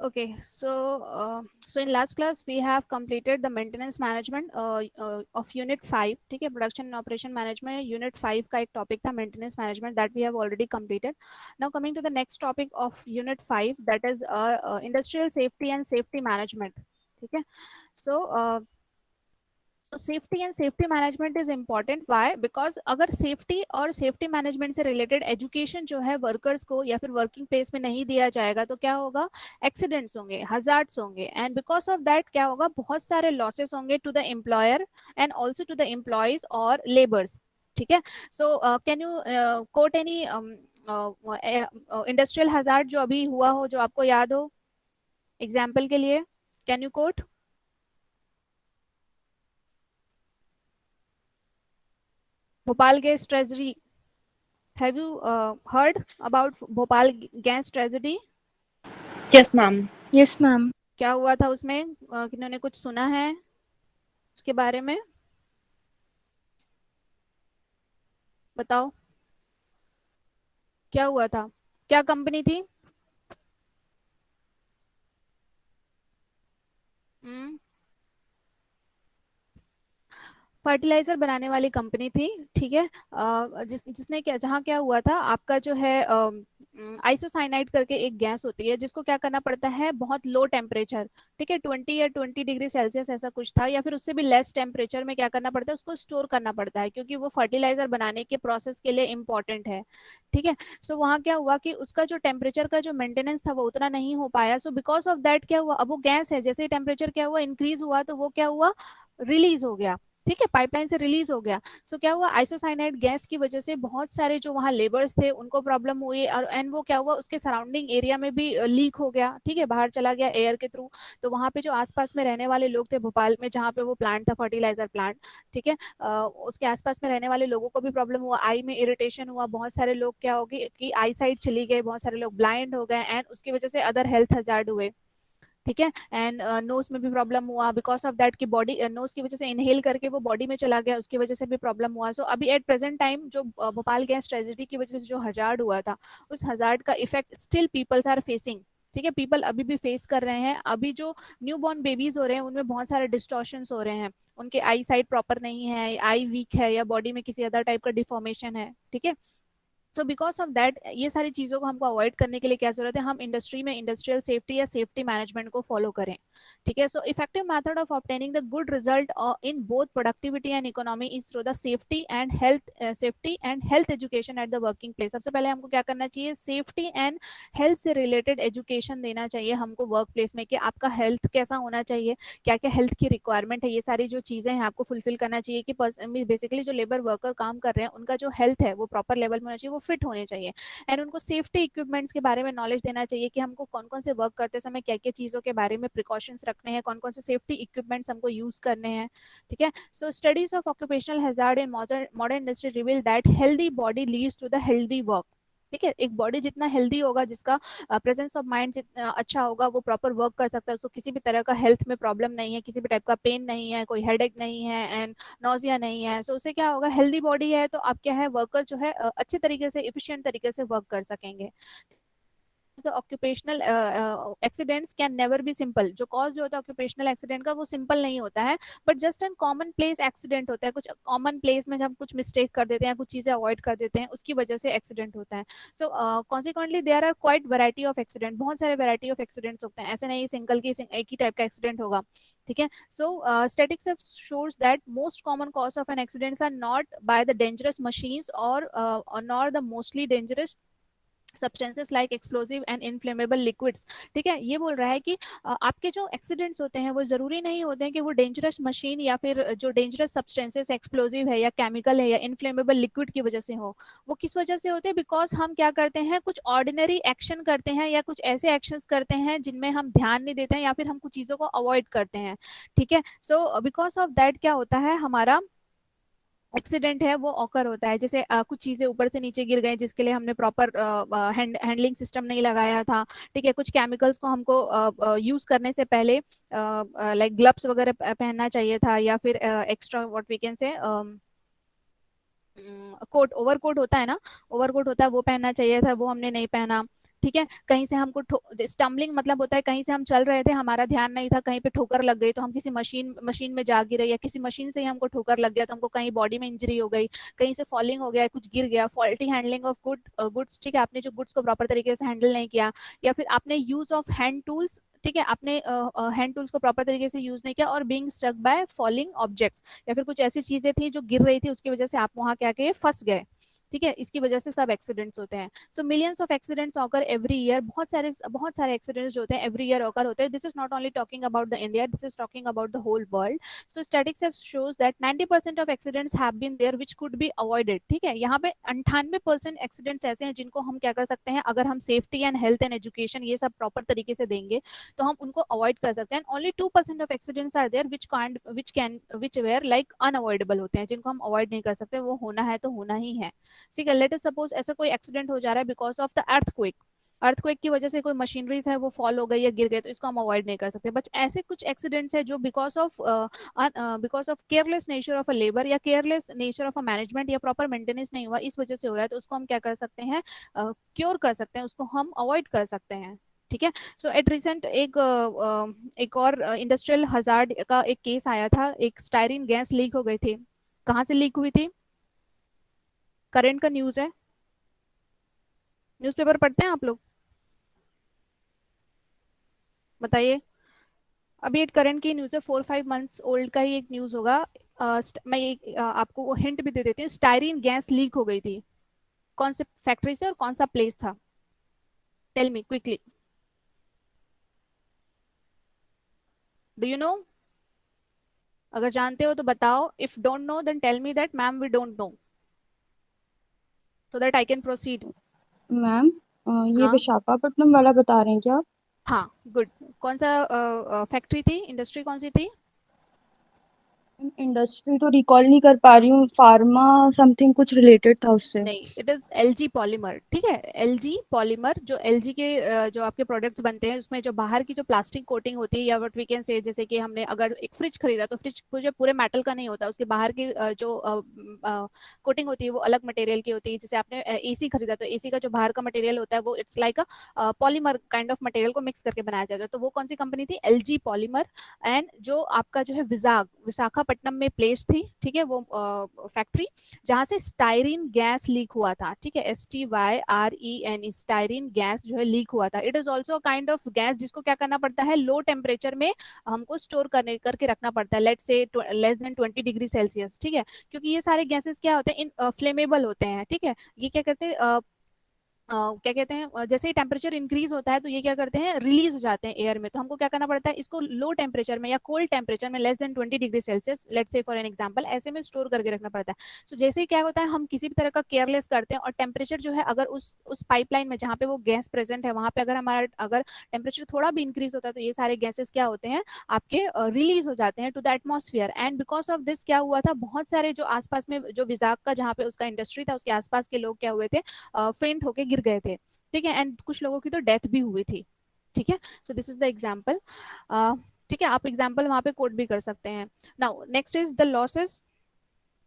Okay, so in last class we have completed the maintenance management of unit 5. ठीक है, production and operation management unit 5 का एक topic था maintenance management that we have already completed. Now coming to the next topic of unit 5, that is industrial safety and safety management. ठीक है, so safety and safety management is important. Why? Because अगर safety और safety management से related education जो है workers को या फिर वर्किंग प्लेस में नहीं दिया जाएगा तो क्या होगा? एक्सीडेंट्स होंगे, हजार्ड्स होंगे, एंड बिकॉज ऑफ दैट क्या होगा? बहुत सारे लॉसेस होंगे to the employer and also to the employees और लेबर्स. ठीक है, so can you quote any industrial hazard जो अभी हुआ हो, जो आपको याद हो एग्जाम्पल के लिए? Can you quote? Bhopal gas tragedy. Have you heard about Bhopal gas tragedy? Yes, ma'am. Yes, ma'am. क्या हुआ था उसमें? किन्होंने कुछ सुना है उसके बारे में? बताओ क्या हुआ था, क्या कंपनी थी? फर्टिलाइजर बनाने वाली कंपनी थी. ठीक है, जिसने क्या, जहाँ क्या हुआ था, आपका जो है आइसोसाइनाइड करके एक गैस होती है जिसको क्या करना पड़ता है? बहुत लो टेम्परेचर, ठीक है, 20 या 20 डिग्री सेल्सियस ऐसा कुछ था, या फिर उससे भी लेस टेम्परेचर में क्या करना पड़ता है? उसको स्टोर करना पड़ता है क्योंकि वो फर्टिलाइजर बनाने के प्रोसेस के लिए इंपॉर्टेंट है. ठीक है, सो वहाँ क्या हुआ कि उसका जो टेम्परेचर का जो मेंटेनेंस था वो उतना नहीं हो पाया. सो बिकॉज ऑफ दैट क्या हुआ? अब वो गैस है, जैसे ही टेम्परेचर क्या हुआ? इंक्रीज हुआ तो वो क्या हुआ? रिलीज हो गया. ठीक है, पाइपलाइन से रिलीज हो गया. सो क्या हुआ? आइसोसाइनाइड गैस की वजह से बहुत सारे जो वहाँ लेबर्स थे उनको प्रॉब्लम हुई, और एंड वो क्या हुआ? उसके सराउंडिंग एरिया में भी लीक हो गया. ठीक है, बाहर चला गया एयर के थ्रू. तो वहाँ पे जो आसपास में रहने वाले लोग थे भोपाल में, जहाँ पे वो प्लांट था, फर्टिलाइजर प्लांट, ठीक है, उसके आसपास में रहने वाले लोगों को भी प्रॉब्लम हुआ, आई में इरिटेशन हुआ, बहुत सारे लोग क्या होगी कि आई साइड चली गई, बहुत सारे लोग ब्लाइंड हो गए, एंड उसकी वजह से अदर हेल्थ हजार्ड हुए. ठीक है, एंड नोज में भी प्रॉब्लम हुआ बिकॉज ऑफ दैट कि बॉडी नोज की वजह से इनहेल करके वो बॉडी में चला गया, उसकी वजह से भी प्रॉब्लम हुआ. सो अभी एट प्रेजेंट टाइम जो भोपाल गैस ट्रेजेडी की वजह से जो हजार्ड हुआ था, उस हजार्ड का effect still peoples are facing. ठीक है, पीपल अभी भी फेस कर रहे हैं. अभी जो न्यू बॉर्न बेबीज हो रहे हैं उनमें बहुत सारे डिस्टॉर्शंस हो रहे हैं, उनके आई साइड प्रॉपर नहीं है, आई वीक है, या बॉडी में किसी अदर टाइप का डिफॉर्मेशन है. ठीक है, सो बिकॉज ऑफ दैट ये सारी चीज़ों को हमको अवॉइड करने के लिए क्या जरूरत है? हम इंडस्ट्री में इंडस्ट्रियल सेफ्टी या सेफ्टी मैनेजमेंट को फॉलो करें. ठीक है, so effective method of obtaining the good result in both productivity and economy is through the safety and health education at the working place. सबसे पहले हमको क्या करना चाहिए? सेफ्टी एंड हेल्थ से रिलेटेड एजुकेशन देना चाहिए हमको वर्क प्लेस में, कि आपका हेल्थ कैसा होना चाहिए, क्या क्या हेल्थ की रिक्वायरमेंट है, ये सारी जो चीज़ें हैं आपको फुलफिल करना चाहिए. कि बेसिकली जो लेबर वर्कर काम कर रहे हैं उनका जो हेल्थ है वो प्रॉपर लेवल में होना चाहिए, वो फिट होने चाहिए. एंड उनको सेफ्टी इक्विपमेंट्स के बारे में नॉलेज देना चाहिए कि हमको कौन कौन से वर्क करते समय क्या क्या चीज़ों के बारे में प्रिकॉशंस रखने हैं, कौन कौन से सेफ्टी इक्विपमेंट्स हमको यूज करने हैं. ठीक है, so studies of occupational hazard in modern industry reveal that healthy body leads to the healthy work. ठीक है, एक बॉडी जितना हेल्दी होगा, जिसका प्रेजेंस ऑफ माइंड जितना अच्छा होगा, वो प्रॉपर वर्क कर सकता है, उसको किसी भी तरह का हेल्थ में प्रॉब्लम नहीं है, किसी भी टाइप का पेन नहीं है, कोई हेडेक नहीं है, एंड नोजिया नहीं है. सो उससे क्या होगा? हेल्दी बॉडी है तो आप क्या है, वर्कर जो है अच्छे तरीके से, इफिशियंट तरीके से वर्क कर सकेंगे. the occupational accidents can never be simple. जो कॉज जो होता है ऑक्यूपेशनल एक्सीडेंट का, वो सिंपल नहीं होता है, but just an common place accident होता है. कुछ कॉमन प्लेस में जब हम कुछ मिस्टेक कर देते हैं, कुछ चीजें अवॉइड कर देते हैं, उसकी वजह से एक्सीडेंट होता है. So consequently there are quite variety of accident. बहुत सारे वैरायटी ऑफ एक्सीडेंट्स होते हैं, ऐसे नहीं सिंगल की एक ही टाइप का एक्सीडेंट होगा. ठीक है, सो statistics shows that most common cause of an accidents are not by the dangerous machines or nor the mostly dangerous substances like explosive and inflammable liquids. ठीक है, ये बोल रहा है कि आपके जो एक्सीडेंट्स होते हैं वो जरूरी नहीं होते हैं कि वो डेंजरस मशीन या फिर जो डेंजरस सब्सटेंसेस एक्सप्लोजिव है या केमिकल है या इनफ्लेमेबल लिक्विड की वजह से हो. वो किस वजह से होते हैं? बिकॉज हम क्या करते हैं, कुछ ऑर्डिनरी एक्शन करते हैं या कुछ ऐसे एक्शंस करते हैं जिनमें हम ध्यान नहीं देते हैं, या फिर हम कुछ चीज़ों को अवॉइड करते हैं. ठीक है, सो बिकॉज ऑफ दैट क्या होता है, हमारा एक्सीडेंट है वो ऑकर होता है. जैसे कुछ चीजें ऊपर से नीचे गिर गई जिसके लिए हमने प्रॉपर हैंडलिंग सिस्टम नहीं लगाया था. ठीक है, कुछ केमिकल्स को हमको यूज करने से पहले लाइक ग्लव्स वगैरह पहनना चाहिए था, या फिर extra what we can say coat, overcoat होता है ना, ओवर कोट होता है, वो पहनना चाहिए था, वो हमने नहीं पहना. ठीक है, कहीं से हमको स्टम्बलिंग मतलब होता है कहीं से हम चल रहे थे, हमारा ध्यान नहीं था, कहीं पे ठोकर लग गई तो हम किसी मशीन में जा गिरे, या किसी मशीन से ही हमको ठोकर लग गया तो हमको कहीं बॉडी में इंजरी हो गई, कहीं से फॉलिंग हो गया, कुछ गिर गया, फॉल्टी हैंडलिंग ऑफ गुड्स, ठीक है, आपने जो गुड्स को प्रॉपर तरीके से हैंडल नहीं किया, या फिर आपने यूज ऑफ हैंड टूल्स, ठीक है, आपने हैंड टूल्स को प्रॉपर तरीके से यूज नहीं किया, और being struck by falling objects, या फिर कुछ ऐसी चीजें थी जो गिर रही थी उसकी वजह से आप वहां क्या के फंस गए, ठीक है, इसकी वजह से सब एक्सीडेंट्स होते हैं। So millions of accidents occur every year, बहुत सारे एक्सीडेंट्स जो होते हैं एवरी ईयर ऑकर होते हैं। This is not only talking about the India, this is talking about the whole world. So statistics have shows that 90% of accidents have been there which could be avoided, ठीक है, यहाँ पे 98% accidents ऐसे हैं जिनको हम क्या कर सकते हैं, अगर हम safety and health and education ये सब प्रॉपर तरीके से देंगे तो हम उनको अवॉइड कर सकते हैं। Only 2% of accidents are there which were like unavoidable होते हैं, जिनको हम अवॉइड नहीं कर सकते, वो होना है तो होना ही है। ठीक है, लेट अस सपोज ऐसा कोई एक्सीडेंट हो जा रहा है because of the earthquake, earthquake की वजह से कोई मशीनरीज है वो फॉल हो गई या गिर गए, तो इसको हम अवॉइड नहीं कर सकते। बट ऐसे कुछ एक्सीडेंट्स है जो because of careless nature of a labour या careless nature of a management या प्रॉपर मेंटेनेंस नहीं हुआ, इस वजह से हो रहा है, तो उसको हम क्या कर सकते हैं, क्योर कर सकते हैं, उसको हम अवॉइड कर सकते हैं। ठीक है, सो एट रिसेंट एक और इंडस्ट्रियल हजार्ड का एक केस आया था, एक स्टायरीन गैस लीक हो गई थी। कहाँ से लीक हुई थी? करंट का न्यूज है, न्यूज़पेपर पढ़ते हैं आप लोग? बताइए। अभी एक करंट की न्यूज है, 4-5 मंथ्स ओल्ड का ही एक न्यूज होगा। मैं एक आपको हिंट भी दे देती हूँ, स्टायरीन गैस लीक हो गई थी, कौन से फैक्ट्री से और कौन सा प्लेस था? Tell me quickly, do you know? अगर जानते हो तो बताओ, if don't know then tell me that ma'am we don't know, so that I can proceed. Ma'am, ये हाँ, विशाखापट्टनम वाला बता रहे हैं क्या? हाँ, गुड। कौन सा फैक्ट्री थी, इंडस्ट्री कौन सी थी? इंडस्ट्री तो रिकॉल नहीं कर पा रही हूँ, फार्मा समथिंग कुछ रिलेटेड था उससे। नहीं, इट इज एलजी पॉलीमर, ठीक है, एलजी पॉलीमर, जो एलजी के जो आपके प्रोडक्ट्स बनते हैं उसमें जो बाहर की जो प्लास्टिक कोटिंग होती है, या व्हाट वी कैन से, जैसे कि हमने अगर एक फ्रिज खरीदा तो फ्रिज जो पूरे मेटल का नहीं होता, उसके बाहर की जो कोटिंग होती है वो अलग मटेरियल की होती है। जैसे आपने एसी खरीदा तो एसी का जो बाहर का मटेरियल होता है वो it's like a polymer kind of material को मिक्स करके बनाया जाता है, तो वो कौन सी कंपनी थी? LG polymer. एंड जो आपका जो है विशाखापट्टनम में प्लेस थी, ठीक है, वो फैक्ट्री जहां से स्टायरीन गैस लीक हुआ था, ठीक है, STYREN, स्टायरीन गैस जो है लीक हुआ था। It is also kind of gas जिसको क्या करना पड़ता है, लो टेम्परेचर में हमको स्टोर करने करके रखना पड़ता है, लेट से लेस देन 20 डिग्री सेल्सियस, ठीक है, क्योंकि ये सारे गैसेस क्या होते हैं, इन फ्लेमेबल होते हैं, ठीक है, ये क्या करते हैं, क्या कहते हैं, जैसे ही टेम्परेचर इंक्रीज होता है तो ये क्या करते हैं, रिलीज हो जाते हैं एयर में, तो हमको क्या करना पड़ता है, इसको लो टेम्परेचर में या कोल्ड टेम्परेचर में, less than 20 degree Celsius, let's say for an example, ऐसे में स्टोर करके रखना पड़ता है। सो जैसे ही क्या होता है, हम किसी भी तरह का केयरलेस करते हैं और टेम्परेचर जो है, अगर उस पाइपलाइन में जहाँ पे वो गैस प्रेजेंट है वहां पे अगर टेम्परेचर थोड़ा भी इंक्रीज होता है तो ये सारे गैसेस क्या होते हैं, आपके रिलीज हो जाते हैं to the atmosphere. And because of this क्या हुआ था, बहुत सारे जो आसपास में जो विजाक का जहाँ पे उसका इंडस्ट्री था उसके आसपास के लोग क्या हुए थे, फेंट होके गिर गए थे, ठीक है, एंड कुछ लोगों की तो डेथ भी हुई थी। ठीक है, so this is the example. ठीक है, आप एग्जाम्पल वहां पे कोट भी कर सकते हैं। Now next is the losses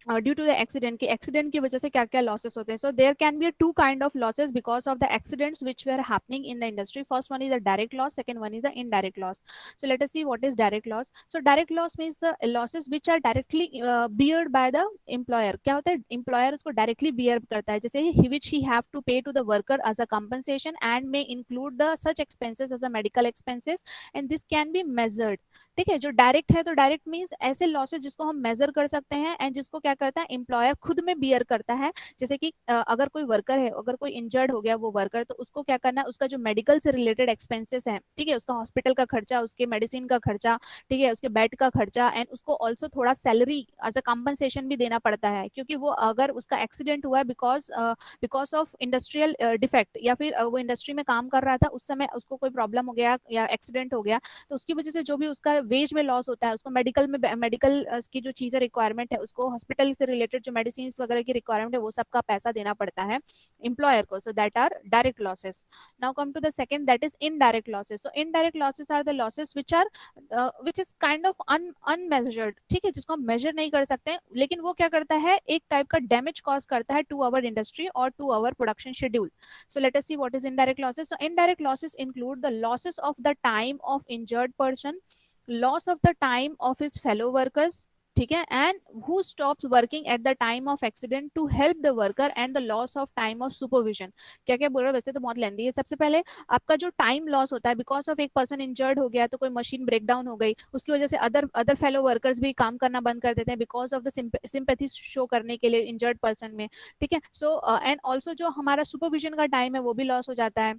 due to the accident, की एक्सीडेंट की वजह से क्या क्या लॉसेस होते हैं। So there can be two kind of losses because of the accidents which were happening in the industry. First one is the direct loss, second one is the indirect loss. So let us see what is direct loss. So direct loss means the losses which are directly beard by the employer. क्या होता है, employer उसको directly beer करता है, जैसे which he have to pay to the worker as a compensation and may include the such expenses as a medical expenses and this can be measured. ठीक है, जो डायरेक्ट है तो डायरेक्ट मींस ऐसे losses जिसको हम मेजर कर सकते हैं एंड जिसको क्या करता है, एम्प्लॉयर खुद में बियर करता है। जैसे कि अगर कोई वर्कर है, अगर कोई इंजर्ड हो गया वो वर्कर, तो उसको क्या करना है, उसका जो मेडिकल से रिलेटेड एक्सपेंसेस है, ठीक है, उसका हॉस्पिटल का खर्चा, उसके मेडिसिन का खर्चा, ठीक है, उसके बेड का खर्चा, एंड उसको ऑल्सो थोड़ा सैलरी एज अ कॉम्पनसेशन भी देना पड़ता है, क्योंकि वो अगर उसका एक्सीडेंट हुआ है बिकॉज ऑफ इंडस्ट्रियल डिफेक्ट, या फिर वो इंडस्ट्री में काम कर रहा था उस समय उसको कोई प्रॉब्लम हो गया या एक्सीडेंट हो गया, तो उसकी वजह से जो भी उसका वेज में लॉस होता है, उसको मेडिकल में, मेडिकल की जो चीजें रिक्वायरमेंट है, उसको हॉस्पिटल से रिलेटेड जो मेडिसिन वगैरह की रिक्वायरमेंट है, वो सबका पैसा देना पड़ता है एम्प्लॉयर को. So that are direct losses. Now come to the second, that is indirect losses. So indirect losses are the losses which is kind of unmeasured. ठीक है, जिसको हम मेजर नहीं कर सकते, लेकिन वो क्या करता है, एक टाइप का डैमेज कॉज करता है टू आवर इंडस्ट्री और to our production schedule. So let us see what is indirect losses. So indirect losses include the losses of the time of injured person, loss of the time of his fellow workers, ठीक है, and who stops working at the time of accident to help the worker, and the loss of time of supervision. क्या क्या बोल रहा है, वैसे तो बहुत लेंदी है. सबसे पहले आपका जो टाइम लॉस होता है, बिकॉज ऑफ एक पर्सन इंजर्ड हो गया, तो कोई मशीन ब्रेक डाउन हो गई, उसकी वजह से अदर अदर फेलो वर्कर्स भी काम करना बंद कर देते हैं because of the sympathy show करने के लिए इंजर्ड पर्सन में. ठीक है, सो एंड ऑल्सो जो हमारा सुपरविजन का टाइम है वो भी लॉस हो जाता है.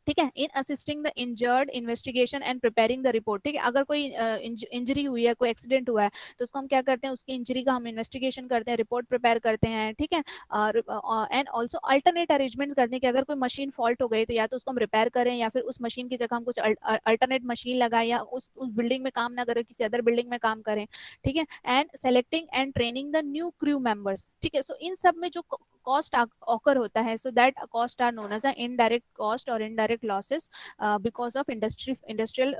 ठीक है, in assisting the injured investigation and preparing the report. ठीक है, अगर कोई इंजरी हुई है, कोई एक्सीडेंट हुआ है, तो उसको हम क्या करते हैं, उसकी इंजरी का हम इन्वेस्टिगेशन करते हैं, रिपोर्ट प्रिपेयर करते हैं. ठीक है, एंड ऑल्सो अल्टरनेट अरेंजमेंट करते हैं कि अगर कोई मशीन फॉल्ट हो गई तो या तो उसको हम रिपेयर करें, या फिर उस मशीन की जगह हम कुछ अल्टरनेट मशीन लगाएं, या उस बिल्डिंग में काम ना करें, किसी अदर बिल्डिंग में काम करें. ठीक है, and selecting and training the new crew members. ठीक है, सो इन सब में जो कॉस्ट ऑकर होता है, so that cost are known as a indirect cost और indirect losses because of industrial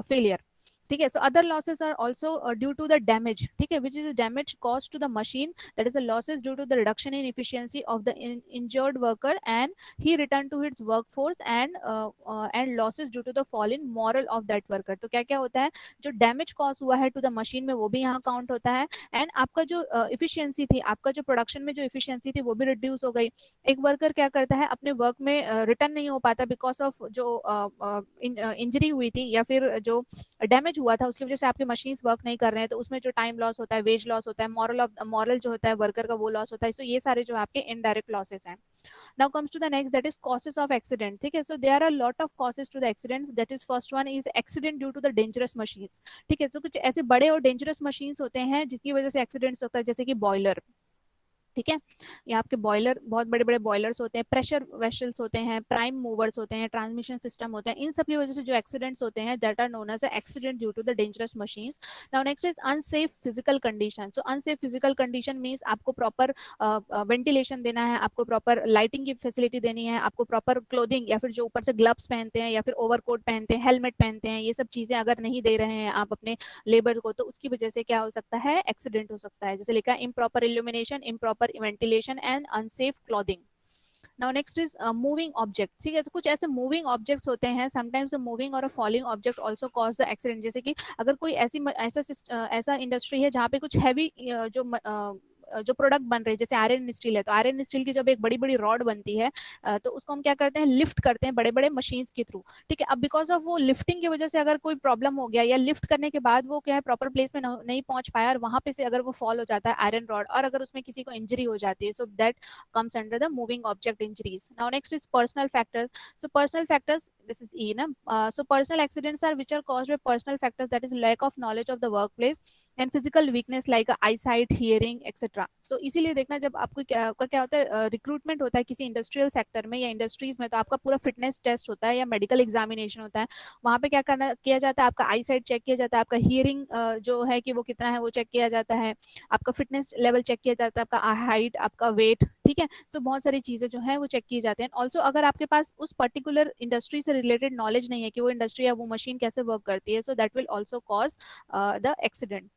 failure. ठीक है, so other losses are also due to the damage. ठीक है, which is the damage caused to the machine, that is the losses due to the reduction in efficiency of the injured worker and he returned to his workforce, and losses due to the fall in moral of that worker. तो क्या क्या होता है, जो damage cause हुआ है to the machine में वो भी यहाँ काउंट होता है, एंड आपका जो इफिशियंसी थी, आपका जो प्रोडक्शन में जो इफिशियंसी थी वो भी रिड्यूस हो गई. एक वर्कर क्या करता है, अपने वर्क में रिटर्न नहीं हो पाता बिकॉज ऑफ जो इंजरी हुई थी या फिर जो डैमेज हुआ था, उसकी वजह से आपके मशीन्स वर्क नहीं कर रहे हैं, तो उसमें जो टाइम लॉस होता है, वेज लॉस होता है, मॉरल जो होता है वर्कर का वो लॉस होता है. सो ये सारे जो आपके इनडायरेक्ट लॉसेस हैं. Now comes to the next, that is causes of accident. ठीक है, so there are a lot of causes to the accident. That is first one is accident due to the dangerous machines. ठीक है, तो कुछ ऐसे बड़े और dangerous machines होते हैं जिसकी वजह से एक्सीडेंट्स होता है, जैसे कि बॉयलर. ठीक है, ये आपके बॉयलर, बहुत बड़े बड़े बॉयलर्स होते हैं, प्रेशर वेसल्स होते हैं, प्राइम मूवर्स होते हैं, ट्रांसमिशन सिस्टम होते हैं, इन सब की वजह से जो एक्सीडेंट्स होते हैं, that are known as accident due to the dangerous machines. Now next is unsafe physical condition. So unsafe physical condition means आपको प्रॉपर वेंटिलेशन देना है, आपको प्रॉपर लाइटिंग की फैसिलिटी देनी है, आपको प्रॉपर क्लोथिंग, या फिर जो ऊपर से ग्लव्स पहनते हैं या फिर ओवरकोट पहनते हैं, हेलमेट पहनते हैं, ये सब चीजें अगर नहीं दे रहे हैं आप अपने लेबर को, तो उसकी वजह से क्या हो सकता है, एक्सीडेंट हो सकता है. जैसे लिखा है improper illumination, improper ventilation and unsafe clothing. Now next is moving object. ठीक है, तो कुछ ऐसे मूविंग ऑब्जेक्ट्स होते हैं, समटाइम्स द मूविंग और अ falling object also cause the accident. जैसे कि अगर कोई ऐसा इंडस्ट्री है जहाँ पे कुछ हैवी जो प्रोडक्ट बन रहे हैं, जैसे आयरन स्टील है, तो आयरन स्टील की जब एक बड़ी बड़ी रॉड बनती है, तो उसको हम क्या करते हैं, लिफ्ट करते हैं बड़े बड़े मशीन्स के थ्रू. ठीक है, अब बिकॉज ऑफ वो लिफ्टिंग की वजह से अगर कोई प्रॉब्लम हो गया, या लिफ्ट करने के बाद वो क्या है प्रॉपर प्लेस में नहीं पहुंच पाया, और वहां पे से अगर वो फॉल हो जाता है आयरन रॉड, और अगर उसमें किसी को इंजरी हो जाती है, so that comes under the moving object injuries. Now next is personal factors. So personal factors, this is E na. So personal accidents are which are caused by personal factors, that is lack of knowledge of the workplace and physical weakness like eyesight, hearing, etc. So इसीलिए देखना, जब आपको क्या होता है, recruitment होता है किसी इंडस्ट्रियल सेक्टर में या इंडस्ट्रीज में, तो आपका पूरा फिटनेस टेस्ट होता है या मेडिकल एग्जामिनेशन होता है. वहाँ पे क्या करना किया जाता है, आपका आई साइट चेक किया जाता है, आपका हियरिंग जो है कि वो कितना है वो चेक किया जाता है, आपका फिटनेस लेवल चेक किया जाता है, आपका हाइट, आपका वेट. ठीक है, तो बहुत सारी चीजें जो है वो चेक की जाते हैं. ऑल्सो अगर आपके पास उस पर्टिकुलर इंडस्ट्री से रिलेटेड नॉलेज नहीं है कि वो इंडस्ट्री या वो मशीन कैसे वर्क करती है, so that will also cause the accident.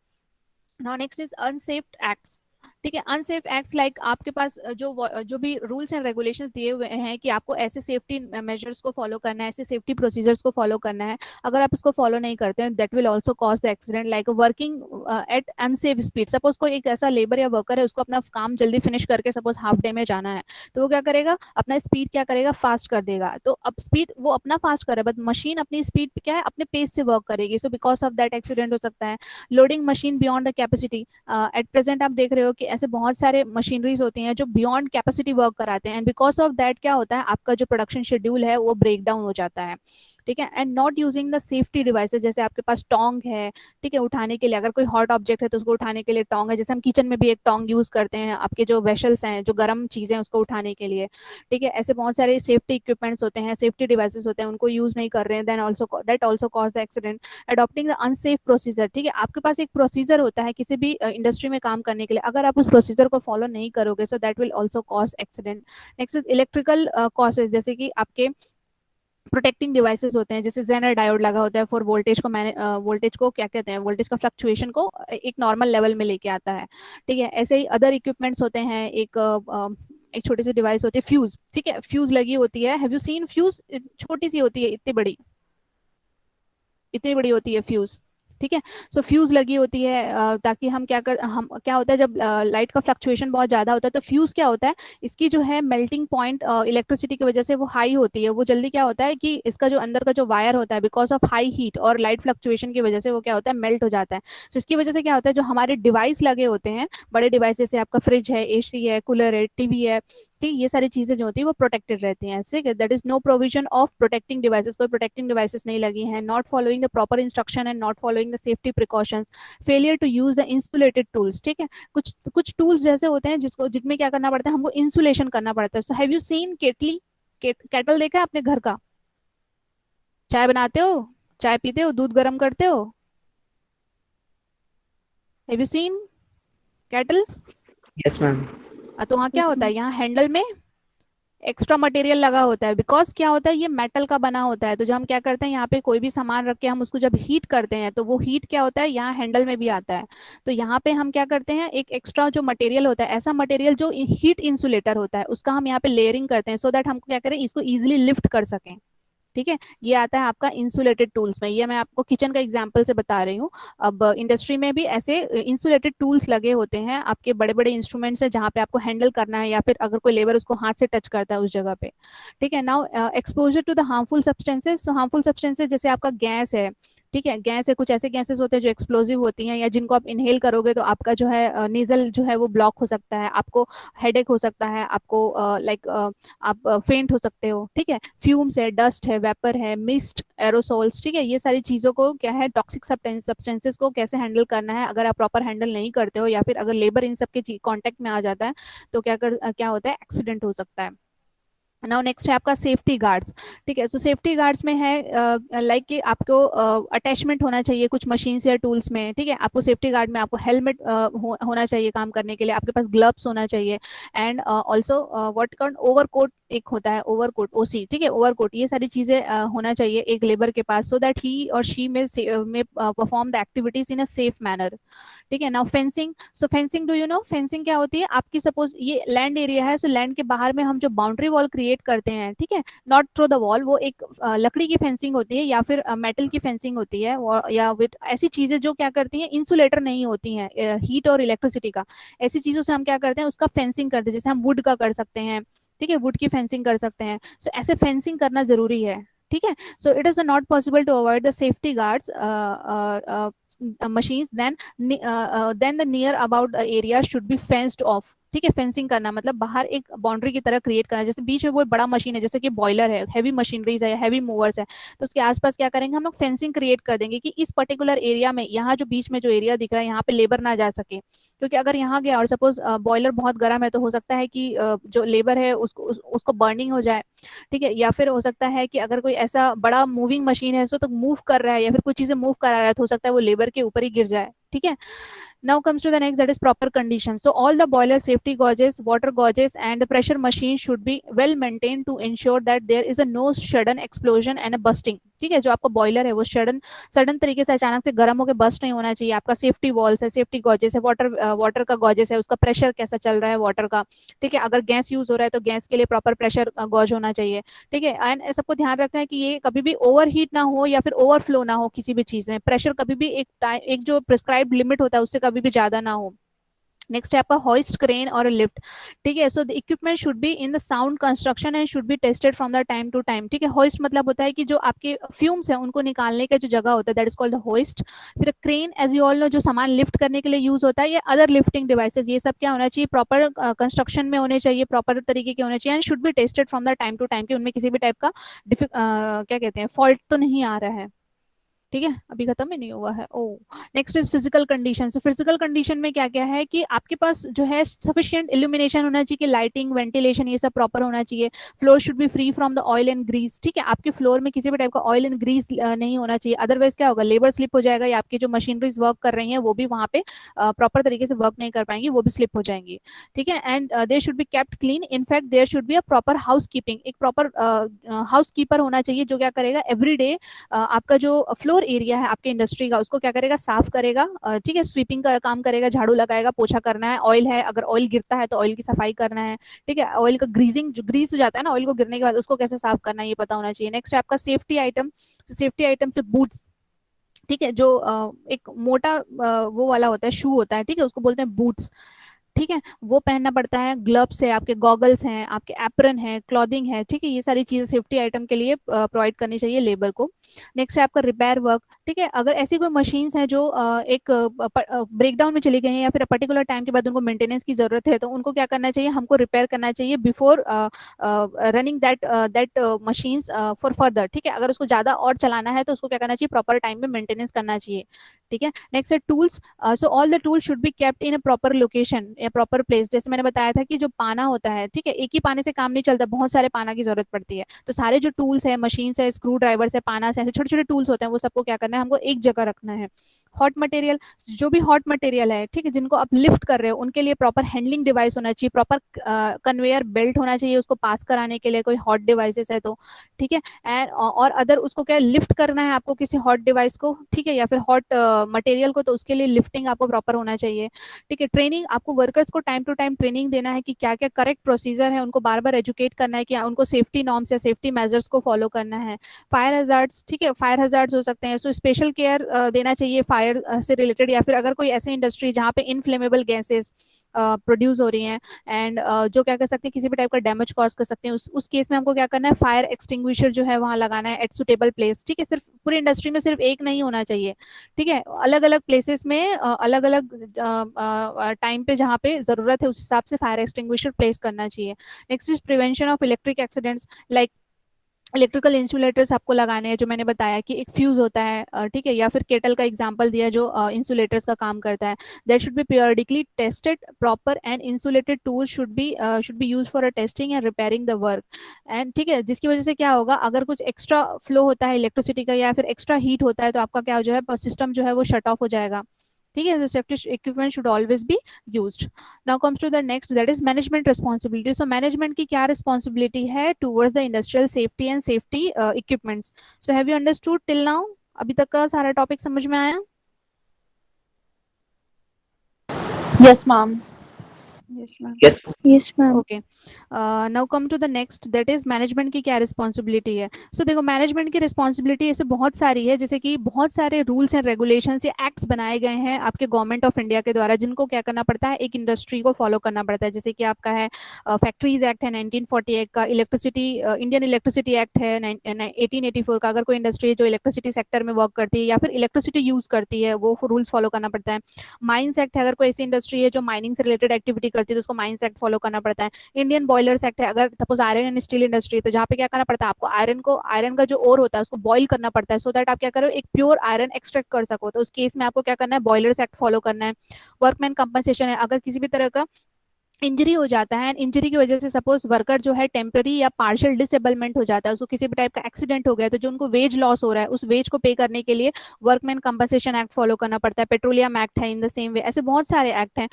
Now next is unsafe acts. ठीक है, अनसेफ एक्ट्स लाइक आपके पास जो भी रूल्स एंड रेगुलेशंस दिए हुए हैं कि आपको ऐसे सेफ्टी मेजर्स को फॉलो करना है, ऐसे सेफ्टी प्रोसीजर्स को फॉलो करना है, अगर आप इसको फॉलो नहीं करते हैं, that will also cause the accident. Like working at unsafe speed. Suppose कोई एक ऐसा लेबर या वर्कर है, उसको अपना काम जल्दी फिनिश करके सपोज हाफ डे में जाना है, तो वो क्या करेगा, अपना स्पीड क्या करेगा, फास्ट कर देगा. तो अब स्पीड वो अपना फास्ट कर रहा है, बट मशीन अपनी स्पीड क्या है, अपने पेस से वर्क करेगी, so because of that accident हो सकता है. Loading machine beyond the capacity. At present आप देख रहे हो कि ऐसे बहुत सारे मशीनरीज होती हैं जो बियॉन्ड कैपेसिटी वर्क कराते हैं, एंड बिकॉज ऑफ दैट क्या होता है, आपका जो प्रोडक्शन शेड्यूल है वो ब्रेक डाउन हो जाता है। ठीक है, and not using the safety devices, जैसे आपके पास टोंग है, ठीक है, उठाने के लिए, अगर कोई हॉट ऑब्जेक्ट है तो उसको उठाने के लिए टोंग है, जैसे हम किचन में भी एक टोंग यूज करते हैं आपके जो वेशल्स हैं, जो गर्म चीजें हैं उसको उठाने के लिए। ठीक है, ऐसे बहुत सारे सेफ्टी इक्विपमेंट्स होते हैं, सेफ्टी डिवाइसेस होते हैं, उनको यूज नहीं कर रहे हैं, then also that also cause the accident. Adopting the unsafe procedure, ठीक है, आपके पास एक प्रोसीजर होता है किसी भी इंडस्ट्री में काम करने के लिए, अगर आप उस प्रोसीजर को फॉलो नहीं करोगे so that will also cause accident. Next is electrical causes, जैसे कि आपके प्रोटेक्टिंग डिवाइसेस होते हैं, जैसे जेनर डायोड लगा होता है फॉर वोल्टेज को, मैंने वोल्टेज को क्या कहते हैं, वोल्टेज का फ्लक्चुएशन को एक नॉर्मल लेवल में लेके आता है। ठीक है, ऐसे ही अदर इक्विपमेंट्स होते हैं, एक छोटी सी डिवाइस होती है फ्यूज, ठीक है, फ्यूज लगी होती है, हैव यू सीन फ्यूज, छोटी सी होती है, इतनी बड़ी होती है फ्यूज। ठीक है, सो फ्यूज लगी होती है ताकि हम क्या होता है, जब लाइट का फ्लक्चुएशन बहुत ज्यादा होता है तो फ्यूज क्या होता है, इसकी जो है मेल्टिंग पॉइंट इलेक्ट्रिसिटी की वजह से वो हाई होती है, वो जल्दी क्या होता है कि इसका जो अंदर का जो वायर होता है बिकॉज ऑफ हाई हीट और लाइट फ्लक्चुएशन की वजह से वो क्या होता है, मेल्ट हो जाता है। सो इसकी वजह से क्या होता है, जो हमारे डिवाइस लगे होते हैं, बड़े डिवाइस जैसे आपका फ्रिज है, एसी है, कूलर है, टीवी है, ठीक, ये सारी चीजें जो होती है वो प्रोटेक्टेड रहती हैं। ठीक है, that is no provision of protecting devices, कोई प्रोटेक्टिंग डिवाइसेस नहीं लगी हैं, not following the proper instruction and not following the safety precautions, failure to use the insulated tools. ठीक है, कुछ कुछ टूल्स जैसे होते हैं जिसको जिनमें क्या करना पड़ता है, हमको इंसुलेशन करना पड़ता है। सो have you seen kettle, kettle देखा है आपने घर का, चाय बनाते हो, चाय पीते हो, दूध गर्म करते हो, have you seen kettle? Yes ma'am. तो वहाँ क्या यस होता है, मैम। यहाँ हैंडल में एक्स्ट्रा मटेरियल लगा होता है, बिकॉज क्या होता है, ये मेटल का बना होता है, तो जब हम क्या करते हैं यहाँ पे कोई भी सामान रख के हम उसको जब हीट करते हैं तो वो हीट क्या होता है, यहाँ हैंडल में भी आता है। तो यहाँ पे हम क्या करते हैं, एक एक्स्ट्रा जो मटेरियल होता है, ऐसा मटेरियल जो हीट इंसुलेटर होता है, उसका हम यहाँ पे लेयरिंग करते हैं, सो दैट हम क्या करें, इसको इजिली लिफ्ट कर सकें। ठीक है, ये आता है आपका इंसुलेटेड टूल्स में, ये मैं आपको किचन का एग्जांपल से बता रही हूँ। अब इंडस्ट्री में भी ऐसे इंसुलेटेड टूल्स लगे होते हैं, आपके बड़े बड़े इंस्ट्रूमेंट्स है जहाँ पे आपको हैंडल करना है, या फिर अगर कोई लेबर उसको हाथ से टच करता है उस जगह पे। ठीक है, now exposure to the harmful substances, so harmful substances जैसे आपका गैस है, ठीक है, गैस है, कुछ ऐसे गैसेस होते हैं जो एक्सप्लोजिव होती हैं, या जिनको आप इनहेल करोगे तो आपका जो है नीजल जो है वो ब्लॉक हो सकता है, आपको हेडेक हो सकता है, आपको लाइक आप फेंट हो सकते हो। ठीक है, फ्यूम्स है, डस्ट है, वेपर है, मिस्ट, एरोसोल्स, ठीक है, ये सारी चीजों को क्या है, टॉक्सिक सब्सटेंसेस को कैसे हैंडल करना है, अगर आप प्रॉपर हैंडल नहीं करते हो या फिर अगर लेबर इन सब के कांटेक्ट में आ जाता है तो क्या होता है, एक्सीडेंट हो सकता है। नाउ नेक्स्ट है आपका सेफ्टी गार्ड्स। ठीक है, सो सेफ्टी गार्ड्स में है लाइक कि आपको अटैचमेंट होना चाहिए कुछ मशीन या टूल्स में। ठीक है, आपको सेफ्टी गार्ड में आपको हेलमेट होना चाहिए काम करने के लिए, आपके पास ग्लव्स होना चाहिए, and also what called overcoat, एक होता है ओवरकोट, ओसी, ठीक है, ओवरकोट, ये सारी चीजें होना चाहिए एक लेबर के पास, सो दैट ही और शी में perform the activities in a safe manner. ठीक है, now fencing, so fencing, do you no fencing क्या होती है, आपकी सपोज ये लैंड एरिया है, सो लैंड के बाहर में हम जो बाउंड्री वॉल क्रिएट करते हैं, ठीक है, नॉट थ्रू द वॉल, वो एक लकड़ी की फेंसिंग होती है या फिर मेटल की फेंसिंग होती है, या विद ऐसी चीजें जो क्या करती हैं, इंसुलेटर नहीं होती हैं हीट और इलेक्ट्रिसिटी का, ऐसी चीजों से हम क्या करते हैं, उसका फेंसिंग करते हैं, जैसे हम वुड का कर सकते हैं। ठीक है, वुड की फेंसिंग कर सकते हैं, सो ऐसे फेंसिंग करना जरूरी है। ठीक है, so it is not possible to avoid the safety guards machines, then the near about area should be fenced off। ठीक है, फेंसिंग करना मतलब बाहर एक बाउंड्री की तरह क्रिएट करना, जैसे बीच में वो बड़ा मशीन है जैसे कि बॉयलर है, हैवी मशीनरीज है, हैवी मूवर्स है, तो उसके आसपास क्या करेंगे हम लोग, फेंसिंग क्रिएट कर देंगे कि इस पर्टिकुलर एरिया में, यहाँ जो बीच में जो एरिया दिख रहा है यहाँ पे लेबर ना जा सके, क्योंकि अगर यहाँ गया और सपोज बॉयलर बहुत गर्म है तो हो सकता है कि जो लेबर है उसको बर्निंग हो जाए। ठीक है, या फिर हो सकता है कि अगर कोई ऐसा बड़ा मूविंग मशीन है तो मूव कर रहा है या फिर कुछ चीजें मूव करा रहा है तो हो सकता है वो लेबर के ऊपर ही गिर जाए। ठीक है, now comes to the next, that is proper condition, so all the boiler safety gauges, water gauges and the pressure machine should be well maintained to ensure that there is a no sudden explosion and a busting। ठीक है, जो आपका boiler है वो sudden sudden तरीके से अचानक से गर्म होकर बस्ट नहीं होना चाहिए, आपका सेफ्टी वॉल्स है, सेफ्टी गॉजेस है, वाटर का गॉजेस है, उसका प्रेशर कैसा चल रहा है वाटर का। ठीक है, अगर गैस यूज हो रहा है तो गैस के लिए प्रॉपर प्रेशर गॉज होना चाहिए। ठीक है, एंड सबको ध्यान रखना है कि ये कभी भी ओवर हीट ना हो या फिर ओवरफ्लो ना हो किसी भी चीज में, प्रेशर कभी भी एक जो प्रिस्क्राइब्ड लिमिट होता है उससे कभी भी ज्यादा ना हो। नेक्स्ट है आपका हॉइस्ट, क्रेन और लिफ्ट। ठीक है, so the equipment should be in the sound construction and should be tested from the time to time. ठीक है, हॉइस्ट मतलब होता है कि जो आपके फ्यूम्स है उनको निकालने का जो जगह होता है, that is called the hoist. फिर crane, as you all know, जो सामान लिफ्ट करने के लिए यूज होता है, ये अदर लिफ्टिंग डिवाइसेज, ये सब क्या होना चाहिए, प्रॉपर कंस्ट्रक्शन में होने चाहिए, प्रॉपर तरीके के होने चाहिए, and should be tested from the time to time, कि उनमें किसी भी टाइप का क्या कहते हैं, फॉल्ट तो नहीं आ रहा है। ठीक है, अभी खत्म ही नहीं हुआ है। Oh, next is physical condition. So physical condition में क्या क्या है कि आपके पास जो है सफिशिएंट इल्यूमिनेशन होना चाहिए, कि लाइटिंग, वेंटिलेशन, ये सब प्रॉपर होना चाहिए। Floor should be free from the oil and grease. ठीक है, आपके फ्लोर में किसी भी टाइप का ऑयल एंड ग्रीस नहीं होना चाहिए, अदरवाइज क्या होगा, लेबर स्लिप हो जाएगा, या आपकी जो मशीनरीज वर्क कर रही हैं वो भी वहाँ पे प्रॉपर तरीके से वर्क नहीं कर पाएंगी, वो भी स्लिप हो जाएंगी। ठीक है, and they should be kept clean. In fact there should be a proper housekeeping, एक प्रॉपर हाउस कीपर होना चाहिए, जो क्या करेगा एवरी डे आपका जो फ्लोर एरिया है आपके इंडस्ट्री का, उसको क्या करेगा, साफ करेगा। ठीक है, स्वीपिंग का काम करेगा, झाड़ू लगाएगा, पोछा करना है, ऑयल है, अगर ऑयल गिरता है तो ऑयल की सफाई करना है। ठीक है, ऑयल का ग्रीजिंग, जो ग्रीस हो जाता है ना ऑयल को गिरने के बाद, उसको कैसे साफ करना है ये पता होना चाहिए। नेक्स्ट है आपका सेफ्टी आइटम। सेफ्टी आइटम से बूट्स। ठीक है, जो एक मोटा वो वाला होता है, शू होता है, ठीक है, उसको बोलते हैं बूट्स। ठीक है, वो पहनना पड़ता है। ग्लव्स है, आपके गॉगल्स हैं, आपके एप्रन है, क्लॉथिंग है। ठीक है, ये सारी चीजें सेफ्टी आइटम के लिए प्रोवाइड करनी चाहिए लेबर को। नेक्स्ट है आपका रिपेयर वर्क। ठीक है, अगर ऐसी कोई मशीन्स हैं जो एक ब्रेकडाउन में चली गई हैं, या फिर पर्टिकुलर टाइम के बाद उनको मेंटेनेंस की जरूरत है, तो उनको क्या करना चाहिए, हमको रिपेयर करना चाहिए before running that machines for further. ठीक है, अगर उसको ज्यादा और चलाना है तो उसको क्या करना चाहिए, प्रॉपर टाइम में मेंटेनेंस करना चाहिए। ठीक है, नेक्स्ट है tools. So all the tools should be kept in a proper location या प्रॉपर प्लेस। जैसे मैंने बताया था कि जो पाना होता है, ठीक है, एक ही पाने से काम नहीं चलता, बहुत सारे पाना की जरूरत पड़ती है। तो सारे जो टूल्स है, मशीन है, स्क्रू ड्राइवर्स है, पाना से, ऐसे छोटे छोटे टूल्स होते हैं, वो सबको क्या करना है, हमको एक जगह रखना है। हॉट मटेरियल, जो भी हॉट मटेरियल है, ठीक है, जिनको आप लिफ्ट कर रहे हो, उनके लिए प्रॉपर हैंडलिंग डिवाइस होना चाहिए, प्रॉपर कन्वेयर बेल्ट होना चाहिए उसको पास कराने के लिए, कोई हॉट डिवाइसेस है तो। ठीक है, एंड और अदर उसको क्या लिफ्ट करना है आपको किसी हॉट डिवाइस को, ठीक है, या फिर हॉट मटेरियल को, तो उसके लिए लिफ्टिंग आपको प्रॉपर होना चाहिए। ठीक है, ट्रेनिंग, आपको वर्कर्स को टाइम टू टाइम ट्रेनिंग देना है कि क्या क्या करेक्ट प्रोसीजर है, उनको बार बार एजुकेट करना है कि उनको सेफ्टी नॉर्म्स या सेफ्टी मेजर्स को फॉलो करना है। फायर हजार्ड्स, ठीक है, फायर हजार्ड्स हो सकते हैं, सो स्पेशल केयर देना चाहिए फायर से रिलेटेड, या फिर अगर कोई ऐसी इंडस्ट्री जहाँ पे इनफ्लेमेबल गैसेस प्रोड्यूस हो रही हैं, एंड जो क्या कर सकते हैं, किसी भी टाइप का डैमेज कॉज कर सकते हैं, उस केस में हमको क्या करना है, फायर एक्सटिंग्विशर जो है वहां लगाना है एट सुटेबल प्लेस। ठीक है, सिर्फ पूरी इंडस्ट्री में सिर्फ एक नहीं होना चाहिए। ठीक है, अलग अलग प्लेसेस में अलग अलग टाइम पे जहाँ पे जरूरत है, उस हिसाब से फायर एक्सटिंग्विशर प्लेस करना चाहिए। Next is prevention of electric accidents, like electrical insulators आपको लगाने हैं, जो मैंने बताया कि एक फ्यूज होता है, ठीक है, या फिर केटल का एग्जांपल दिया जो इंसुलेटर्स का काम करता है। That should be periodically tested proper, and insulated tools should be use for a testing and repairing the work. And ठीक है, जिसकी वजह से क्या होगा, अगर कुछ एक्स्ट्रा फ्लो होता है इलेक्ट्रिसिटी का, या फिर एक्स्ट्रा हीट होता है, तो आपका क्या जो है सिस्टम जो है वो शट ऑफ हो जाएगा। ठीक है, safety equipment should always be used. Now comes to the next, that is management responsibility. So management की क्या रिस्पॉन्सिबिलिटी है towards the industrial safety and safety equipments. So have you understood till now? अभी तक का सारा topic समझ में आया? Yes, ma'am. Yes, ma'am. Yes. Yes, ma'am. Okay, now come to the next, that is management की क्या रिस्पॉन्सिबिलिटी है। सो देखो, मैनेजमेंट की रिस्पॉन्सिबिलिटी ऐसे बहुत सारी है, जैसे कि बहुत सारे रूल्स एंड रेगुलेशंस या एक्ट्स बनाए गए हैं आपके गवर्नमेंट ऑफ इंडिया के द्वारा, जिनको क्या करना पड़ता है, एक इंडस्ट्री को फॉलो करना पड़ता है। जैसे कि आपका है फैक्ट्रीज एक्ट है 1948 का, इलेक्ट्रिसिटी इंडियन इलेक्ट्रिसिटी एक्ट है 1884 का, अगर कोई इंडस्ट्री जो इलेक्ट्रिसिटी सेक्टर में वर्क करती है या फिर इलेक्ट्रिसिटी यूज करती है, वो रूल्स फॉलो करना पड़ता है। माइंस एक्ट है, अगर कोई ऐसी इंडस्ट्री है जो माइनिंग से रिलेटेड एक्टिविटी करती है, तो उसको माइंस एक्ट फॉलो करना पड़ता है। इंडियन बॉयलर्स एक्ट है, अगर suppose iron and steel industry, तो जहाँ पे क्या करना पड़ता है आपको, आयरन का जो ओर होता है उसको बॉईल करना पड़ता है, सो दैट आप क्या करो, एक प्योर आयरन एक्सट्रैक्ट कर सको। तो उस केस में आपको क्या करना है, बॉयलर्स एक्ट फॉलो करना है। वर्कमैन कंपनसेशन है, अगर किसी भी तरह का इंजरी हो जाता है, एंड इंजरी की वजह से सपोज वर्कर जो है टेम्पररी या पार्शियल डिसेबलमेंट हो जाता है, उसको किसी भी टाइप का एक्सीडेंट हो गया, तो जो उनको वेज लॉस हो रहा है, उस वेज को पे करने के लिए वर्कमैन कंपनसेशन एक्ट फॉलो करना पड़ता है। पेट्रोलियम एक्ट है इन द सेम वे, ऐसे बहुत सारे एक्ट हैं।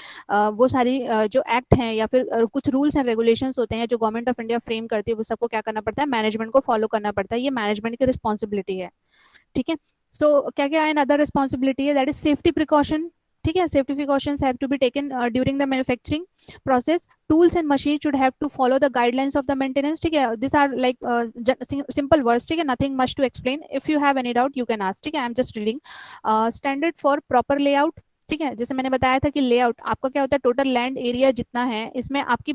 वो सारी जो एक्ट हैं या फिर कुछ रूल्स एंड रेगुलेशंस होते हैं जो गवर्नमेंट ऑफ इंडिया फ्रेम करती है, वो सबको क्या करना पड़ता है, मैनेजमेंट को फॉलो करना पड़ता है। ये मैनेजमेंट की रिस्पॉन्सिबिलिटी है। ठीक है, सो क्या क्या है अदर रिस्पॉन्सिबिलिटी है, दैट इज सेफ्टी प्रिकॉशन। ठीक है, safety precautions have to be taken during the manufacturing process. Tools and machines should have to follow the guidelines of the maintenance. ठीक है, these are like simple words. ठीक है, nothing much to explain. If you have any doubt you can ask. ठीक है, I'm just reading. Standard for proper layout. ठीक है। जैसे मैंने बताया था कि लेआउट आपका क्या होता है, टोटल लैंड एरिया जितना है इसमें आपकी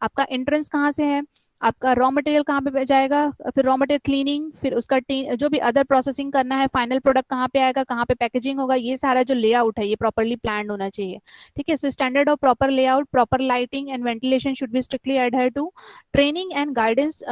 आपका एंट्रेंस कहाँ से है, आपका रॉ मटेरियल कहाँ पे जाएगा, फिर रॉ मटेरियल क्लीनिंग, फिर उसका जो भी अदर प्रोसेसिंग करना है, फाइनल प्रोडक्ट कहाँ पे आएगा, कहाँ पे पैकेजिंग होगा, ये सारा जो लेआउट है ये प्रॉपरली प्लान्ड होना चाहिए। ठीक है। So standard of proper layout, proper lighting and ventilation should be strictly adhere to, training and guidance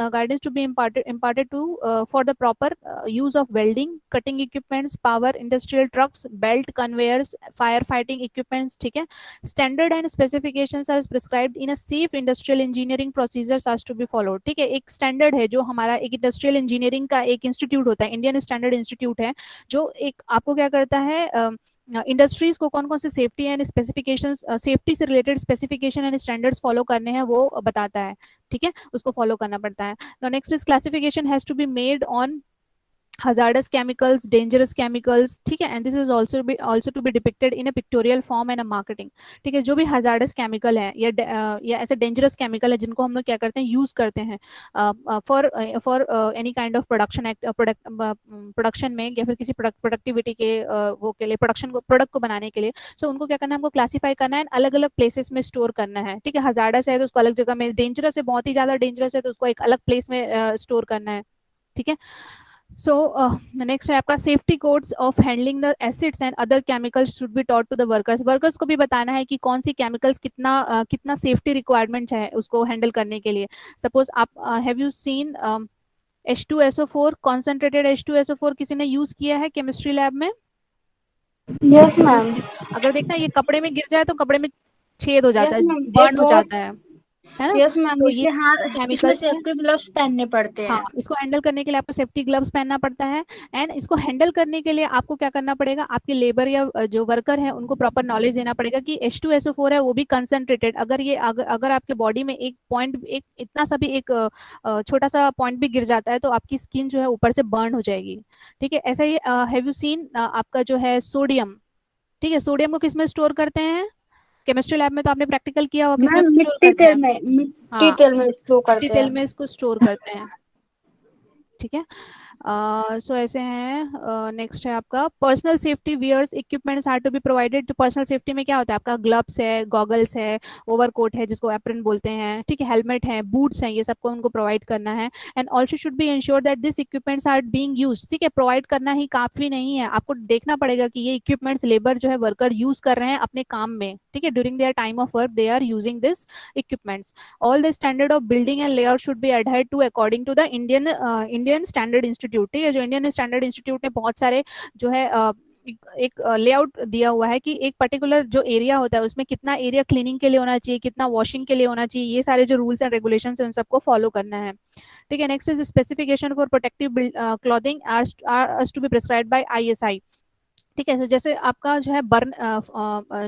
to be imparted to for the proper use of welding, cutting equipments, power industrial trucks, belt conveyors, firefighting equipments। ठीक है। standard and specifications are prescribed in a safe industrial engineering procedures as to be followed। ठीक है। एक standard है जो हमारा एक industrial engineering का एक इंस्टीट्यूट होता है, इंडियन स्टैंडर्ड इंस्टीट्यूट है, जो एक आपको क्या करता है, इंडस्ट्रीज को कौन कौन से सेफ्टी एंड स्पेसिफिकेशन, सेफ्टी से related specification and standards follow करने हैं वो बताता है। ठीक है। उसको फॉलो करना पड़ता है। Now next is classification has to be made on hazardous chemicals, dangerous chemicals। ठीक है। and this is also to be depicted in a pictorial form and a marketing। ठीक है। जो भी hazardous chemical है या ऐसे dangerous chemical है जिनको हम लोग क्या करते हैं, यूज करते हैं for any kind of production में या फिर किसी प्रोडक्टिविटी के वो के लिए, प्रोडक्ट को बनाने के लिए। सो उनको क्या करना है, हमको क्लासीफाई करना है, अलग अलग प्लेसेस में स्टोर करना है। ठीक है। hazardous है तो उसको अलग जगह में, डेंजरस है, बहुत ही ज्यादा डेंजरस है तो उसको एक अलग प्लेस में स्टोर करना है। ठीक है। So next है आपका safety codes of handling the acids and other chemicals should be taught to the workers. Workers को भी बताना है कि कौन सी केमिकल्स कितना सेफ्टी रिक्वायरमेंट है उसको हैंडल करने के लिए। सपोज आप have you seen H2SO4, concentrated H2SO4 किसी ने यूज किया है केमिस्ट्री लैब में? Yes ma'am. अगर देखना ये कपड़े में गिर जाए तो कपड़े में छेद हो जाता है, यस मैम, बर्न हो जाता है ना। यस मैम, तो ये इसके हाथ इसमें केमिकल्स है। सेफ्टी ग्लव्स पहनने पड़ते हैं। हाँ, इसको हैंडल करने के लिए आपको सेफ्टी ग्लव्स पहनना पड़ता है। एंड इसको हैंडल करने के लिए आपको क्या करना पड़ेगा, आपके लेबर या जो वर्कर है उनको प्रॉपर नॉलेज देना पड़ेगा कि H2SO4 है वो भी कंसंट्रेटेड, अगर आपके बॉडी में एक पॉइंट, एक इतना सा भी एक छोटा सा पॉइंट भी गिर जाता है तो आपकी स्किन जो है ऊपर से बर्न हो जाएगी। ठीक है। ऐसा ही हैव यू सीन आपका जो है सोडियम। ठीक है। सोडियम को किस में स्टोर करते हैं, केमिस्ट्री लैब में तो आपने प्रैक्टिकल किया होगा, किसमें मैम स्टोर मिट्टी करते हैं? तेल में, मिट्टी हाँ, तेल में इसको मिट्टी करते तेल हैं। में इसको स्टोर करते हैं। ठीक है। सो ऐसे हैं। नेक्स्ट है आपका personal safety wears equipments are to be provided. तो पर्सनल सेफ्टी में क्या होता है, आपका ग्लव्स है, गॉगल्स है, ओवरकोट है जिसको एप्रन बोलते हैं, ठीक है, हेलमेट है, बूट्स हैं, ये सबको उनको प्रोवाइड करना है। And also should be ensure that this equipments are being used. ठीक है। प्रोवाइड करना ही काफी नहीं है, आपको देखना पड़ेगा कि ये इक्विपमेंट्स लेबर जो है वर्कर यूज कर रहे हैं अपने काम में। ठीक है। During there time of work they are using this equipments. All the standard of building and layout should be adhered to according to the Indian standard institute. ठीक है। जो इंडियन स्टैंडर्ड इंस्टीट्यूट ने बहुत सारे जो है एक लेआउट दिया हुआ है कि एक पर्टिकुलर जो एरिया होता है उसमें कितना एरिया क्लीनिंग के लिए होना चाहिए, कितना वॉशिंग के लिए होना चाहिए, ये सारे जो रूल्स एंड रेगुलेशंस हैं उन सबको फॉलो करना है। ठीक है। Next is specification for protective clothing are to be prescribed by ISI। ठीक है। तो जैसे आपका जो है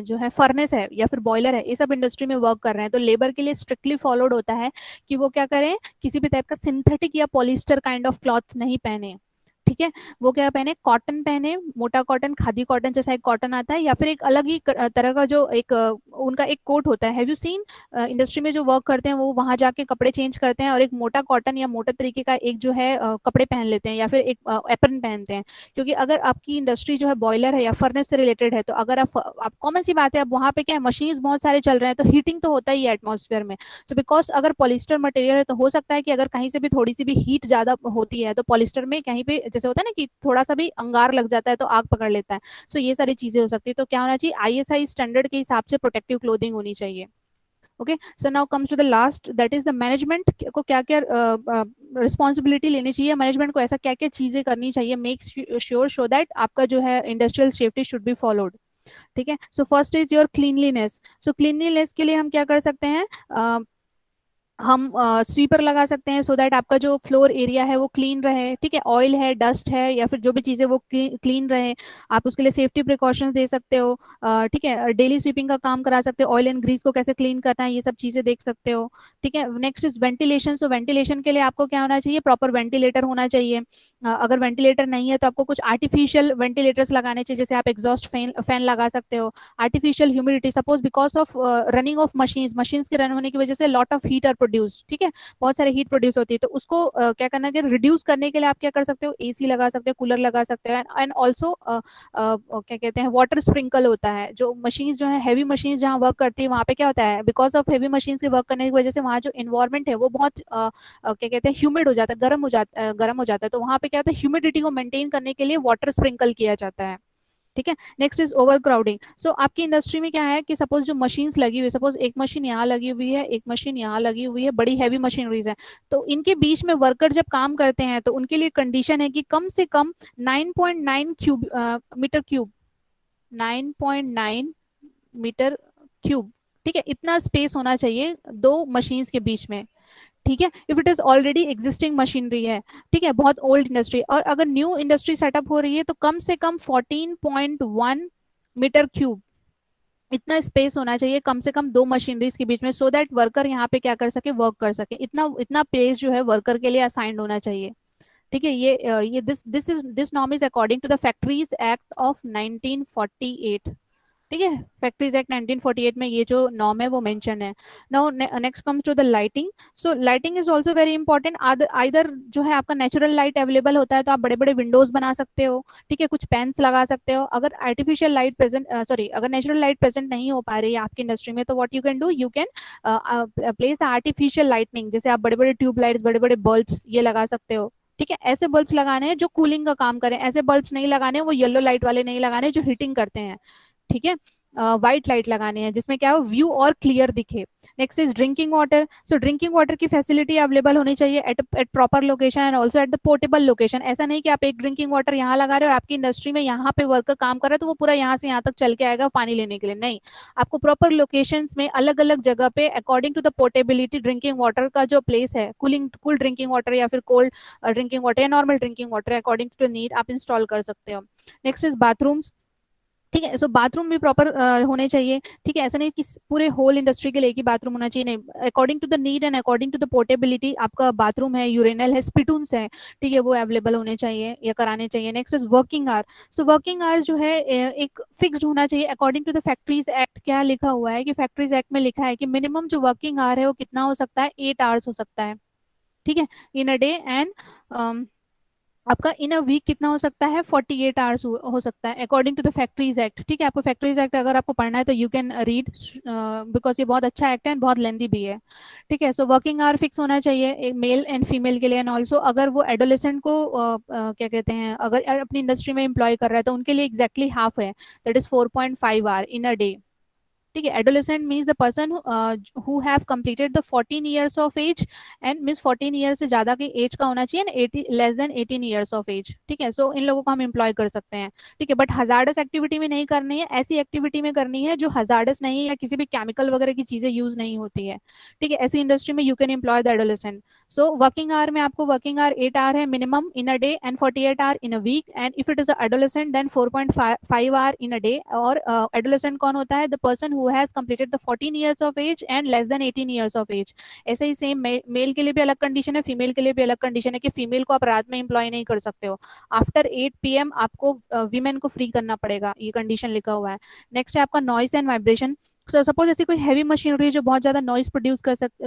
जो है फर्नेस है या फिर बॉयलर है, ये सब इंडस्ट्री में वर्क कर रहे हैं तो लेबर के लिए स्ट्रिक्टली फॉलोड होता है कि वो क्या करें, किसी भी टाइप का सिंथेटिक या पॉलिस्टर काइंड ऑफ क्लॉथ नहीं पहने। ठीक है। वो क्या पहने, कॉटन पहने, मोटा कॉटन, खादी कॉटन जैसा एक कॉटन आता है, या फिर एक अलग ही तरह का जो एक उनका एक कोट होता है। हैव यू सीन इंडस्ट्री में जो वर्क करते हैं वो वहां जाके कपड़े चेंज करते हैं और एक मोटा कॉटन या मोटा तरीके का एक जो है कपड़े पहन लेते हैं या फिर एक एप्रन पहनते हैं। क्योंकि अगर आपकी इंडस्ट्री जो है बॉयलर है या फर्नेस से रिलेटेड है तो अगर आप कॉमन सी बात है, अब वहां पे क्या है, मशीन बहुत सारे चल रहे हैं तो हीटिंग तो होता ही है एटमॉस्फेयर में। सो बिकॉज अगर पॉलिस्टर मटेरियल है तो हो सकता है कि अगर कहीं से भी थोड़ी सी भी हीट ज्यादा होती है तो पॉलिस्टर में कहीं पे जैसे होता है ना कि थोड़ा सा भी अंगार लग जाता है तो आग पकड़ लेता है। सो ये सारी चीजें हो सकती है। तो क्या होना चाहिए, ISI स्टैंडर्ड के हिसाब से प्रोटेक्टिव क्लोथिंग होनी चाहिए। Okay. So now comes to the last, that is the management को क्या क्या रिस्पॉन्सिबिलिटी लेनी चाहिए, मैनेजमेंट को ऐसा क्या क्या चीजें करनी चाहिए, मेक श्योर सो दैट आपका जो है industrial safety should be followed. ठीक है। So first is your cleanliness. So cleanliness के लिए हम क्या कर सकते हैं, हम स्वीपर लगा सकते हैं सो दैट आपका जो फ्लोर एरिया है वो क्लीन रहे। ठीक है। ऑयल है, डस्ट है या फिर जो भी चीज़ें वो क्लीन रहे, आप उसके लिए सेफ्टी प्रिकॉशंस दे सकते हो। ठीक है। डेली स्वीपिंग का काम करा सकते हो, ऑयल एंड ग्रीस को कैसे क्लीन करना है ये सब चीज़ें देख सकते हो। ठीक है। Next is ventilation. So ventilation के लिए आपको क्या होना चाहिए, प्रॉपर वेंटिलेटर होना चाहिए। अगर वेंटिलेटर नहीं है तो आपको कुछ आर्टिफिशियल वेंटिलेटर्स लगाने चाहिए, जैसे आप एग्जॉस्ट फैन लगा सकते हो। Artificial humidity, suppose because of running of machines के रन होने की वजह से lot of heat are produce, ठीक है, बहुत सारी हीट प्रोड्यूस होती है, तो उसको क्या करना है, रिड्यूस करने के लिए आप क्या कर सकते हो, एसी लगा सकते हो, कूलर लगा सकते हो, एंड ऑल्सो क्या कहते हैं, वाटर स्प्रिंकल होता है। जो मशीन जो है, हैवी मशीन जहाँ वर्क करती है, वहाँ पे क्या होता है, बिकॉज ऑफ हैवी मशीन के वर्क करने की वजह से वहाँ जो इन्वायरमेंट है वो बहुत क्या कहते हैं, ह्यूमिड हो जाता है, गर्म हो जाता है, तो वहाँ पे क्या होता है, ह्यूमिडिटी को मेंटेन करने के लिए वाटर स्प्रिंकल किया जाता है, ठीक है। Next is overcrowding. So आपकी इंडस्ट्री में क्या है कि सपोज जो मशीन्स लगी हुई है, सपोज एक मशीन यहाँ लगी हुई है, एक मशीन यहाँ लगी हुई है, बड़ी हैवी मशीनरीज है, तो इनके बीच में वर्कर जब काम करते हैं तो उनके लिए कंडीशन है कि कम से कम 9.9 मीटर क्यूब, 9.9 मीटर क्यूब, ठीक है, इतना स्पेस होना चाहिए दो मशीन्स के बीच में, ठीक है, if it is already existing machinery है, ठीक है, बहुत ओल्ड इंडस्ट्री। और अगर न्यू इंडस्ट्री सेटअप हो रही है तो कम से कम 14.1 मीटर क्यूब, इतना स्पेस होना चाहिए कम से कम दो मशीनरीज के बीच में, सो दैट वर्कर यहाँ पे क्या कर सके, वर्क कर सके, इतना इतना प्लेस जो है वर्कर के लिए असाइंड होना चाहिए, ठीक है। ये this norm is according to the factories act of 1948, ठीक है, फैक्ट्रीज एक्ट 1948 में ये जो नॉर्म है वो मेंशन है। Now next comes to the lighting. So lighting is also very important. Either जो है आपका नेचुरल लाइट अवेलेबल होता है तो आप बड़े बड़े विंडोज बना सकते हो, ठीक है, कुछ पेन्स लगा सकते हो। अगर आर्टिफिशियल लाइट प्रेजेंट सॉरी अगर नेचुरल लाइट प्रेजेंट नहीं हो पा रही है आपकी इंडस्ट्री में, तो what you can do, you can place the artificial lightning, जैसे आप बड़े बड़े ट्यूब लाइट्स, बड़े बड़े बल्ब्स ये लगा सकते हो, ठीक है। ऐसे बल्ब्स लगाने हैं जो कूलिंग का काम करें, ऐसे बल्ब्स नहीं लगाने, वो येलो लाइट वाले नहीं लगाने जो हीटिंग करते हैं, ठीक है। व्हाइट लाइट लगाने हैं जिसमें क्या हो, व्यू और क्लियर दिखे। Next is drinking water. So drinking water की फैसिलिटी अवेलेबल होनी चाहिए at proper location and also at the portable location. ऐसा नहीं कि आप एक ड्रिंकिंग वाटर यहाँ लगा रहे हो और आपकी इंडस्ट्री में यहाँ पे वर्कर काम कर रहा है तो वो पूरा यहाँ से यहाँ तक चल के आएगा पानी लेने के लिए, नहीं, आपको प्रॉपर लोकेशंस में अलग अलग जगह पे according to the portability drinking water का जो प्लेस है, कूल ड्रिंकिंग वाटर या फिर कोल्ड ड्रिंकिंग वाटर या normal drinking water, according to the need आप इंस्टॉल कर सकते हो। नेक्स्ट इज बाथरूम्स, ठीक है। सो बाथरूम भी प्रॉपर होने चाहिए, ठीक है, ऐसा नहीं कि पूरे होल इंडस्ट्री के लिए एक ही बाथरूम होना चाहिए, नहीं, according to the need and according to the portability आपका बाथरूम है, यूरिनल है, स्पिटून्स है, ठीक है, वो अवेलेबल होने चाहिए या कराने चाहिए। Next is working hour. So working hours जो है एक फिक्स्ड होना चाहिए according to the factories act. क्या लिखा हुआ है कि फैक्ट्रीज एक्ट में लिखा है कि मिनिमम जो वर्किंग आवर है वो कितना हो सकता है, 8 आवर्स हो सकता है, ठीक है, इन अ डे। एंड आपका इन अ वीक कितना हो सकता है, 48 आवर्स हो सकता है according to the factories act, ठीक है। आपको फैक्ट्रीज एक्ट अगर आपको पढ़ना है तो यू कैन रीड, बिकॉज ये बहुत अच्छा एक्ट है एंड बहुत लेंदी भी है, ठीक है। सो वर्किंग आवर फिक्स होना चाहिए मेल एंड फीमेल के लिए, एंड ऑल्सो अगर वो एडोलेसेंट को क्या कहते हैं, अगर अपनी इंडस्ट्री में एम्प्लॉय कर रहा है तो उनके लिए एग्जैक्टली हाफ है, that is 4.5 hour in a day, ठीक है। Adolescent means the person who have completed the 14 years of age, and means 14 years से ज्यादा की एज का होना चाहिए, and 80 less than 18 years of age, ठीक है। सो इन लोगों को हम एम्प्लॉय कर सकते हैं, ठीक है, बट हजार्डस एक्टिविटी में नहीं करनी है, ऐसी एक्टिविटी में करनी है जो हजार्डस नहीं है या किसी भी केमिकल वगैरह की चीजें यूज नहीं होती है, ठीक है। ऐसी इंडस्ट्री में you can employ the adolescent. So working hour में आपको वर्किंग आवर 8 आवर है minimum in a day and 48 hour in a week, and if it is adolescent then 4.5 hour in a day. और adolescent कौन होता है, the person who has completed the 14 years of age and less than 18 years of age. ऐसे ही same mail के लिए भी अलग कंडीशन है, फीमेल के लिए भी अलग कंडीशन है कि फीमेल को आप रात में एम्प्लॉय नहीं कर सकते हो, आफ्टर 8 PM आपको वीमेन को फ्री करना पड़ेगा, ये कंडीशन लिखा हुआ है। नेक्स्ट है आपका noise and vibration. So suppose ऐसी कोई हैवी मशीनरी जो बहुत ज्यादा नॉइस प्रोड्यूस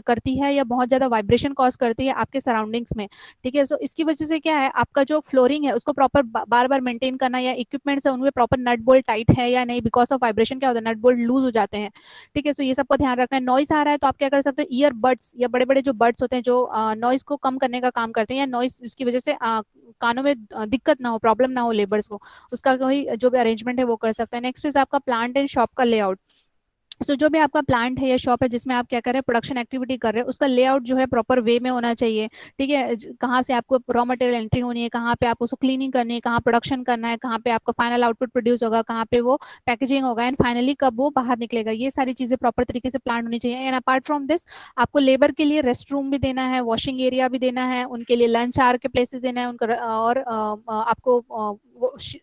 करती है या बहुत ज्यादा वाइब्रेशन कॉज करती है आपके सराउंडिंग्स में, ठीक है। सो इसकी वजह से क्या है, आपका जो फ्लोरिंग है उसको प्रॉपर बार बार मेंटेन करना, या इक्विपमेंट्स है उनमें प्रॉपर नट बोल्ट टाइट है या नहीं, बिकॉज ऑफ वाइब्रेशन क्या होता है, नट बोल्ट लूज हो जाते हैं, ठीक है। सो ये सबको ध्यान रखना है। नॉइस आ रहा है तो आप क्या कर सकते हो, ईयर बड्स या बड़े बड़े जो बड्स होते हैं जो नॉइस को कम करने का काम करते हैं, या नॉइस उसकी वजह से कानों में दिक्कत ना हो, प्रॉब्लम ना हो लेबर्स को, उसका कोई जो भी अरेंजमेंट है वो कर सकते हैं। नेक्स्ट इज आपका प्लांट एंड शॉप का लेआउट। सो जो भी आपका प्लांट है या शॉप है जिसमें आप क्या कर रहे हैं, प्रोडक्शन एक्टिविटी कर रहे हैं, उसका लेआउट जो है प्रॉपर वे में होना चाहिए, ठीक है। कहाँ से आपको रॉ मटेरियल एंट्री होनी है, कहाँ पे आपको उसको क्लीनिंग करनी है, कहाँ प्रोडक्शन करना है, कहाँ पे आपका फाइनल आउटपुट प्रोड्यूस होगा, कहाँ पे वो पैकेजिंग होगा, एंड फाइनली कब वो बाहर निकलेगा, ये सारी चीजें प्रॉपर तरीके से प्लान होनी चाहिए। एंड अपार्ट फ्रॉम दिस आपको लेबर के लिए रेस्ट रूम भी देना है, वॉशिंग एरिया भी देना है, उनके लिए लंच आवर के प्लेसेस देना है उनका, और आपको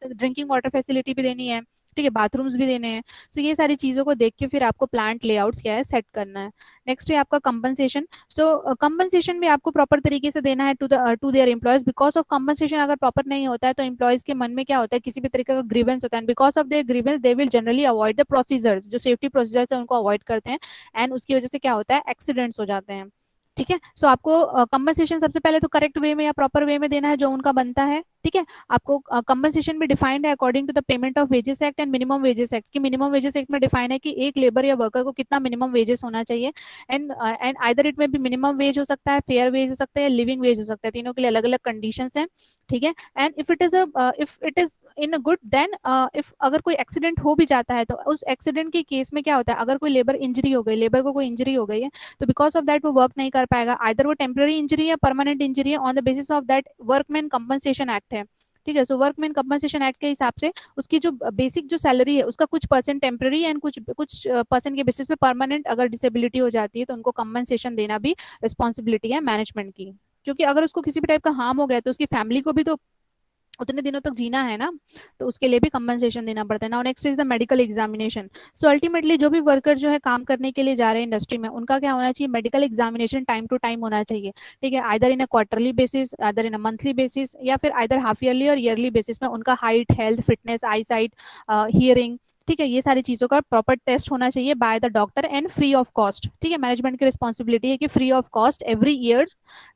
ड्रिंकिंग वाटर फैसिलिटी भी देनी है, ठीक है, बाथरूम्स भी देने हैं। सो ये सारी चीजों को देख के फिर आपको प्लांट लेआउट्स क्या है सेट करना है। नेक्स्ट है आपका कंपनसेशन। सो कंपनसेशन भी आपको प्रॉपर तरीके से देना है to their employees. Because of compensation अगर प्रॉपर नहीं होता है तो एम्प्लॉयज के मन में क्या होता है, किसी भी तरीके का ग्रीवेंस होता है, because of their grievance they will generally avoid the procedures, जो सेफ्टी प्रोसीजर्स है उनको अवॉइड करते हैं, एंड उसकी वजह से क्या होता है, एक्सीडेंट्स हो जाते हैं, ठीक है। सो आपको कंपनसेशन सबसे पहले तो करेक्ट वे में या प्रॉपर वे में देना है जो उनका बनता है। ठीक है। आपको कंपनसेशन भी डिफाइंड है according to the payment of wages act and minimum wages act, कि मिनिमम वेजेस एक्ट में डिफाइन है कि एक लेबर या वर्कर को कितना मिनिमम वेजेस होना चाहिए। एंड आइदर इट में भी मिनिमम वेज हो सकता है, फेयर वेज हो सकता है, लिविंग वेज हो सकता है, तीनों के लिए अलग अलग कंडीशंस हैं। ठीक है। And if it is in a good then if अगर कोई एक्सीडेंट हो भी जाता है तो उस एक्सीडेंट के केस में क्या होता है, अगर कोई लेबर इंजरी हो गई, लेबर को कोई इंजरी हो गई है, तो बिकॉज ऑफ दैट वो वर्क नहीं कर पाएगा, आइदर वो टेम्पररी इंजरी है, परमानेंट इंजरी है, on the basis of that workman compensation act है। ठीक है। सो वर्कमैन कंपनसेशन एक्ट के हिसाब से उसकी जो बेसिक जो सैलरी है उसका कुछ परसेंट टेम्पररी एंड कुछ कुछ परसेंट के बेसिस पे परमानेंट अगर डिसेबिलिटी हो जाती है तो उनको कंपनसेशन देना भी रिस्पॉन्सिबिलिटी है मैनेजमेंट की। क्योंकि अगर उसको किसी भी टाइप का हार्म हो गया तो उसकी फैमिली को भी तो उतने दिनों तक जीना है ना, तो उसके लिए भी कंपनसेशन देना पड़ता है। Now next is the medical examination. So ultimately जो भी वर्कर जो है काम करने के लिए जा रहे हैं इंडस्ट्री में, उनका क्या होना चाहिए, medical examination time to time होना चाहिए। ठीक है। Either in a quarterly basis, either in a monthly basis, या फिर आइदर हाफ ईयरली और ईयरली बेसिस में उनका height, health, fitness, eye sight, hearing, ठीक है, ये सारी चीजों का प्रॉपर टेस्ट होना चाहिए by the doctor and free of cost. ठीक है। मैनेजमेंट की रिस्पॉन्सिबिलिटी है कि free of cost every year,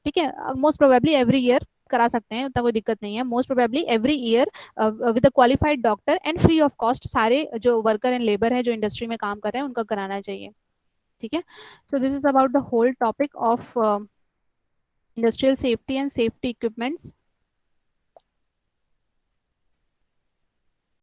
ठीक है, मोस्ट प्रोबेबली एवरी ईयर करा सकते हैं, उतना कोई दिक्कत नहीं है, most probably every year with a qualified doctor and free of cost सारे जो वर्कर एंड लेबर है जो इंडस्ट्री में काम कर रहे हैं उनका कराना चाहिए। ठीक है। So this is about the whole topic of industrial safety and safety equipments.